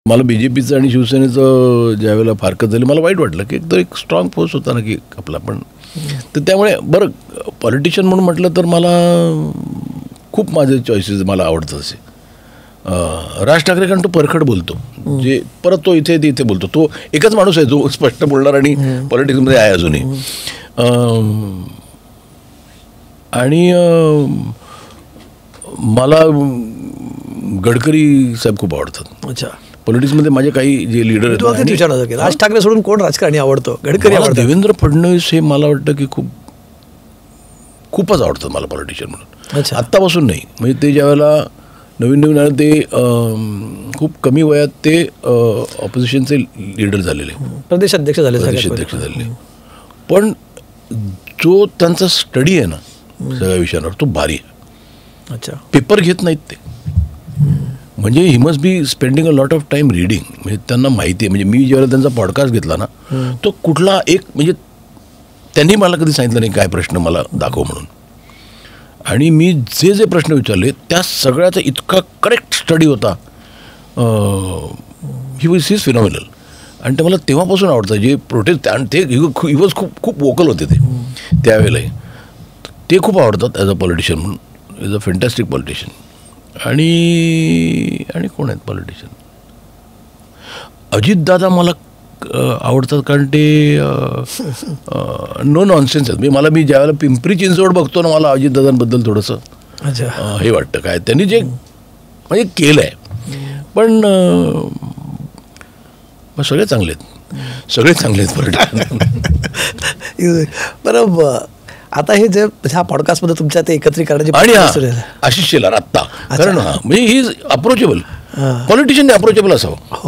मला BJPचं आणि शिवसेनेचं ज्यावेळेला फारकत झाली मला वाईट वाटलं की एकदम एक स्ट्रॉंग फोर्स होता ना की आपला पण. तर त्यामुळे बरं पॉलिटिशियन म्हणून म्हटलं तर मला खूप माझे चॉईसेस मला आवडतात असे. राज ठाकरे कारण तो परखड बोलतो, जे परत तो इथे बोलतो. तो एकच माणूस आहे जो स्पष्ट बोलणार आणि पॉलिटिक्समध्ये आहे अजूनही. आणि मला गडकरी साहेब खूप आवडतात. अच्छा. पॉलिटिक्समध्ये माझे काही जे लीडर आहेत. विचारलं की राज ठाकरे सोडून कोण राजकारणी आवडतो? गडकरी आवडतात. देवेंद्र फडणवीस हे मला वाटतं की खूपच आवडतात मला पॉलिटिशियन म्हणून. आत्तापासून नाही, म्हणजे ते ज्यावेळेला नवीन आले ते खूप कमी वयात ते ऑपोजिशनचे लीडर झालेले, प्रदेशाध्यक्ष झालेले. पण जो त्यांचा स्टडी आहे ना सगळ्या विषयांवर तो भारी आहे. अच्छा. पेपर घेत नाहीत ते, म्हणजे he must be spending a lot of time reading. म्हणजे त्यांना माहिती आहे. म्हणजे मी ज्यावेळेला त्यांचा पॉडकास्ट घेतला ना तो कुठला एक म्हणजे त्यांनी मला कधी सांगितलं नाही काय प्रश्न मला दाखव म्हणून. आणि मी जे प्रश्न विचारले त्या सगळ्याचा इतका करेक्ट स्टडी होता. He is phenomenal. आणि ते मला तेव्हापासून आवडतं जे प्रोटेस्ट. आणि ते ही वॉज खूप वोकल होते ते त्यावेळेलाही. ते खूप आवडतात ॲज अ पॉलिटिशियन म्हणून. Is a fantastic politician. आणि कोण आहेत पॉलिटिशियन? अजितदादा मला आवडतात कारण ते नो नॉनसेन्स आहेत. मी ज्यावेळेला पिंपरी चिंचवड बघतो ना मला अजितदादांबद्दल थोडंसं हे वाटतं काय त्यांनी जे म्हणजे केलं आहे. पण सगळे चांगले आहेत पॉलिटिशियन. बरं, आता हे जे ह्या पॉडकास्टमध्ये तुमच्या ते एकत्रीकरणाची आणि आशिष शेलार आत्ता कारण म्हणजे he is approachable. Politician approachable असावं.